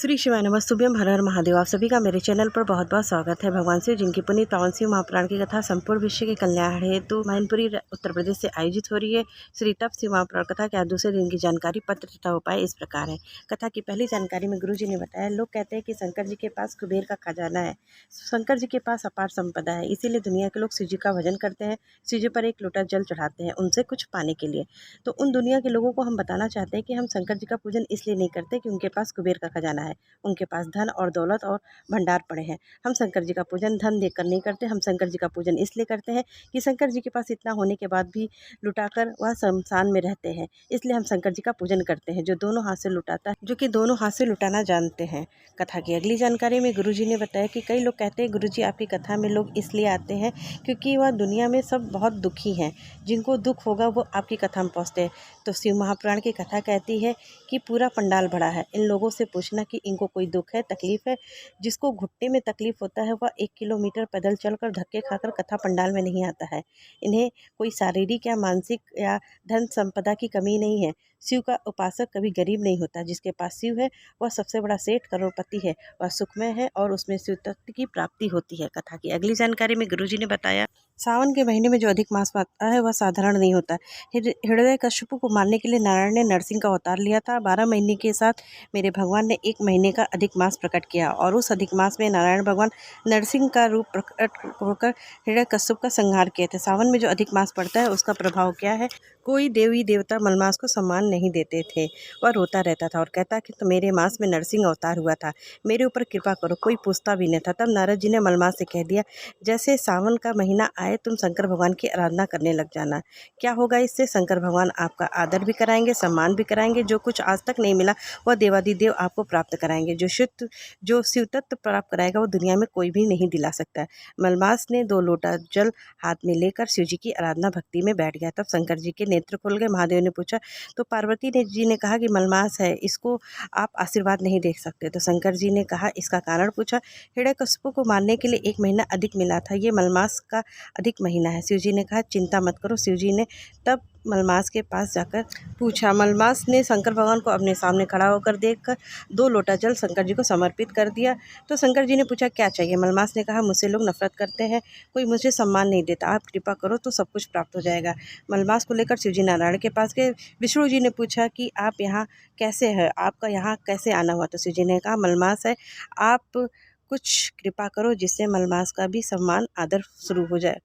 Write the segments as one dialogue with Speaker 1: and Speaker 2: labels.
Speaker 1: श्री शिवाय नमस्तुभ्यम, हर हर महादेव। आप सभी का मेरे चैनल पर बहुत बहुत स्वागत है। भगवान शिव जिनकी पुनीत पावन शिव महापुराण की कथा संपूर्ण विश्व के कल्याण हेतु मैनपुरी उत्तर प्रदेश से आयोजित हो रही है। श्री तप शिव महापुराण कथा के आज दूसरे दिन की जानकारी, पत्र तथा उपाय इस प्रकार है। कथा की पहली जानकारी में गुरु जी ने बताया, लोग कहते हैं कि शंकर जी के पास कुबेर का खजाना है, शंकर जी के पास अपार संपदा है, इसीलिए दुनिया के लोग शिव जी का भजन करते हैं, शिव जी पर एक लोटा जल चढ़ाते हैं उनसे कुछ पाने के लिए। तो उन दुनिया के लोगों को हम बताना चाहते हैं कि हम शंकर जी का पूजन इसलिए नहीं करते कि उनके पास कुबेर का खजाना है, उनके पास धन और दौलत और भंडार पड़े हैं। हम शंकर जी का पूजन धन देकर नहीं करते, हम शंकर जी का पूजन इसलिए करते हैं कि शंकर जी के पास इतना होने के बाद भी लुटाकर वह शमशान में रहते हैं, इसलिए हम शंकर जी का पूजन करते हैं, जो दोनों हाथ से लुटाता है, जो कि दोनों हाथ से लुटाना जानते हैं। कथा की अगली जानकारी में गुरु जी ने बताया कि कई लोग कहते हैं, गुरु जी आपकी कथा में लोग इसलिए आते हैं क्योंकि वह दुनिया में सब बहुत दुखी हैं, जिनको दुख होगा वो आपकी कथा में पहुँचते हैं। तो शिव महापुराण की कथा कहती है कि पूरा पंडाल भरा है, इन लोगों से पूछना कि इनको कोई दुख है, तकलीफ है। जिसको घुटने में तकलीफ होता है वह 1 किलोमीटर पैदल चलकर धक्के खाकर कथा पंडाल में नहीं आता है। इन्हें कोई शारीरिक या मानसिक या धन संपदा की कमी नहीं है। शिव का उपासक कभी गरीब नहीं होता। जिसके पास शिव है वह सबसे बड़ा सेठ करोड़पति है, वह सुखमय है और उसमें शिव तत्व की प्राप्ति होती है। कथा की अगली जानकारी में गुरु जी ने बताया, सावन के महीने में जो अधिक मास आता है वह साधारण नहीं होता। हिरण्यकश्यप को मारने के लिए नारायण ने नरसिंह का अवतार लिया था। 12 महीने के साथ मेरे भगवान ने 1 महीने का अधिक मास प्रकट किया और उस अधिक मास में नारायण भगवान नरसिंह का रूप प्रकट होकर हिरण्यकश्यप का संहार किए थे। सावन में जो अधिक मास पड़ता है उसका प्रभाव क्या है? कोई देवी देवता मलमास को सम्मान नहीं देते थे, वह रोता रहता था और कहता कि तो मेरे मास में नरसिंह अवतार हुआ था, मेरे ऊपर कृपा करो। कोई पूछता भी नहीं था। तब नारद जी ने मलमास से कह दिया, जैसे सावन का महीना आए तुम शंकर भगवान की आराधना करने लग जाना। क्या होगा इससे? शंकर भगवान आपका आदर भी कराएंगे, सम्मान भी कराएंगे, जो कुछ आज तक नहीं मिला वह देवादिदेव आपको प्राप्त कराएंगे। जो शिव तत्व प्राप्त कराएगा वो दुनिया में कोई भी नहीं दिला सकता। मलमास ने 2 लोटा जल हाथ में लेकर शिव जी की आराधना भक्ति में बैठ गया। तब शंकर जी के नेत्र खुल गए। महादेव ने पूछा, तो पार्वती जी ने कहा कि मलमास है, इसको आप आशीर्वाद नहीं दे सकते। तो शंकर जी ने कहा, इसका कारण पूछा। हिरण्यकश्यप को मारने के लिए 1 महीना अधिक मिला था, ये मलमास का अधिक महीना है। शिव जी ने कहा, चिंता मत करो। शिव जी ने तब मलमास के पास जाकर पूछा। मलमास ने शंकर भगवान को अपने सामने खड़ा होकर देखकर 2 लोटा जल शंकर जी को समर्पित कर दिया। तो शंकर जी ने पूछा, क्या चाहिए? मलमास ने कहा, मुझसे लोग नफरत करते हैं, कोई मुझे सम्मान नहीं देता, आप कृपा करो तो सब कुछ प्राप्त हो जाएगा। मलमास को लेकर शिवजी नारायण के पास गए। विष्णु जी ने पूछा कि आप यहाँ कैसे हैं, आपका यहाँ कैसे आना हुआ? तो शिवजी ने कहा, मलमास है, आप कुछ कृपा करो जिससे मलमास का भी सम्मान आदर शुरू हो जाए।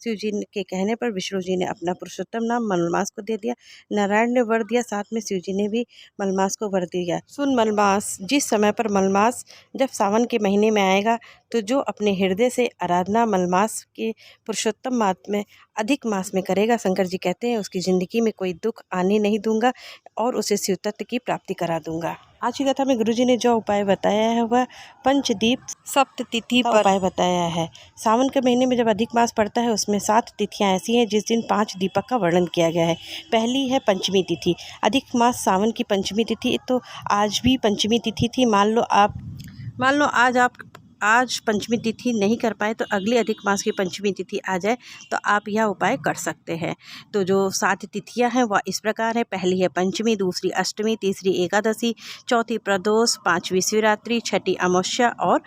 Speaker 1: शिव जी के कहने पर विष्णु जी ने अपना पुरुषोत्तम नाम मलमास को दे दिया। नारायण ने वर दिया, साथ में शिव जी ने भी मलमास को वर दिया। सुन मलमास, जिस समय पर मलमास जब सावन के महीने में आएगा तो जो अपने हृदय से आराधना मलमास के पुरुषोत्तम मास में अधिक मास में करेगा, शंकर जी कहते हैं उसकी ज़िंदगी में कोई दुख आने नहीं दूंगा और उसे शिव तत्व की प्राप्ति करा दूंगा। आज की कथा में गुरुजी ने जो उपाय बताया है वह पंचदीप सप्ततिथि पर उपाय बताया है। सावन के महीने में जब अधिक मास पड़ता है उसमें 7 तिथियां ऐसी हैं जिस दिन 5 दीपक का वर्णन किया गया है। पहली है पंचमी तिथि। अधिक मास सावन की पंचमी तिथि, तो आज भी पंचमी तिथि थी। मान लो आज पंचमी तिथि नहीं कर पाए तो अगली अधिक मास की पंचमी तिथि आ जाए तो आप यह उपाय कर सकते हैं। तो जो 7 तिथियां हैं वह इस प्रकार है। पहली है पंचमी, दूसरी अष्टमी, तीसरी एकादशी, चौथी प्रदोष, 5वीं शिवरात्रि, 6ठी अमावस्या और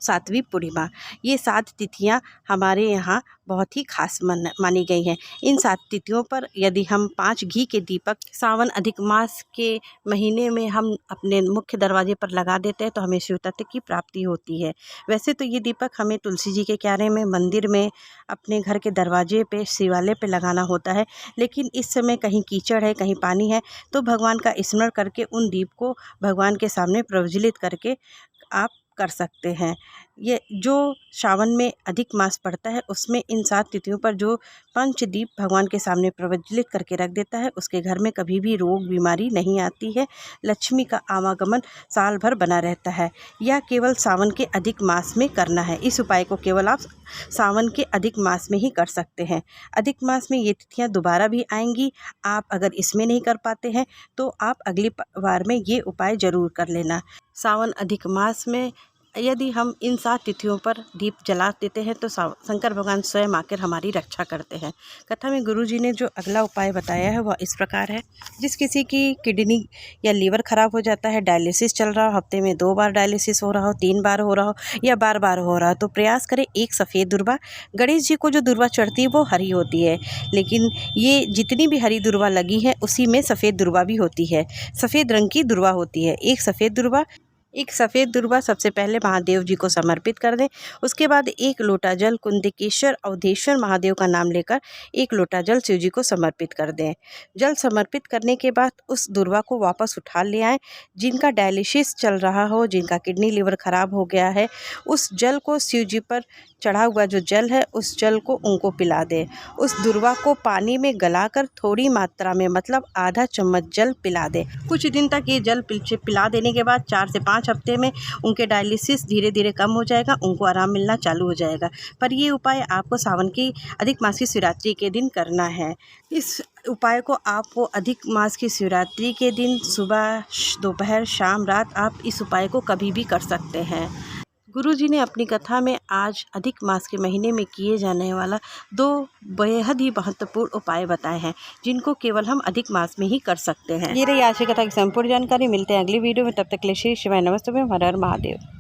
Speaker 1: 7वीं पूर्णिमा। ये 7 तिथियां हमारे यहाँ बहुत ही खास मानी गई हैं। इन 7 तिथियों पर यदि हम 5 घी के दीपक सावन अधिक मास के महीने में हम अपने मुख्य दरवाजे पर लगा देते हैं तो हमें शिव तत्व की प्राप्ति होती है। वैसे तो ये दीपक हमें तुलसी जी के क्यारे में, मंदिर में, अपने घर के दरवाजे पे, शिवालय पे लगाना होता है, लेकिन इस समय कहीं कीचड़ है, कहीं पानी है, तो भगवान का स्मरण करके उन दीप को भगवान के सामने प्रज्वलित करके आप कर सकते हैं। ये जो सावन में अधिक मास पड़ता है उसमें इन 7 तिथियों पर जो पंचदीप भगवान के सामने प्रज्वलित करके रख देता है उसके घर में कभी भी रोग बीमारी नहीं आती है। लक्ष्मी का आवागमन साल भर बना रहता है। यह केवल सावन के अधिक मास में करना है। इस उपाय को केवल आप सावन के अधिक मास में ही कर सकते हैं। अधिक मास में ये तिथियां दोबारा भी आएंगी। आप अगर इसमें नहीं कर पाते हैं तो आप अगली बार में ये उपाय ज़रूर कर लेना। सावन अधिक मास में यदि हम इन 7 तिथियों पर दीप जला देते हैं तो शंकर भगवान स्वयं आकर हमारी रक्षा करते हैं। कथा में गुरुजी ने जो अगला उपाय बताया है वह इस प्रकार है। जिस किसी की किडनी या लीवर खराब हो जाता है, डायलिसिस चल रहा हो, हफ्ते में 2 बार डायलिसिस हो रहा हो, 3 बार हो रहा हो या बार-बार हो रहा हो, तो प्रयास करें एक सफ़ेद दुर्वा। गणेश जी को जो दुर्वा चढ़ती है वो हरी होती है, लेकिन ये जितनी भी हरी दुर्वा लगी है उसी में सफ़ेद दुर्वा भी होती है, सफ़ेद रंग की दुर्वा होती है। एक सफ़ेद दुर्वा सबसे पहले महादेव जी को समर्पित कर दें। उसके बाद 1 लोटा जल कुंदकेश्वर अवधेश्वर महादेव का नाम लेकर 1 लोटा जल शिव जी को समर्पित कर दें। जल समर्पित करने के बाद उस दुर्वा को वापस उठा ले आएँ। जिनका डायलिसिस चल रहा हो, जिनका किडनी लीवर ख़राब हो गया है, उस जल को शिव जी पर चढ़ा हुआ जो जल है उस जल को उनको पिला दें। उस दुर्वा को पानी में गलाकर थोड़ी मात्रा में मतलब आधा चम्मच जल पिला दें। कुछ दिन तक ये जल पिला देने के बाद 4 से 5 हफ्ते में उनके डायलिसिस धीरे धीरे कम हो जाएगा, उनको आराम मिलना चालू हो जाएगा। पर ये उपाय आपको सावन की अधिक मास की शिवरात्रि के दिन करना है। इस उपाय को आपको अधिक मास की शिवरात्रि के दिन सुबह, दोपहर, शाम, रात आप इस उपाय को कभी भी कर सकते हैं। गुरुजी ने अपनी कथा में आज अधिक मास के महीने में किए जाने वाला 2 बेहद ही महत्वपूर्ण उपाय बताए हैं, जिनको केवल हम अधिक मास में ही कर सकते हैं। ये रही आज की कथा की संपूर्ण जानकारी। मिलते हैं अगली वीडियो में, तब तक के लिए श्री शिवाय नमस्ते। हर हर महादेव।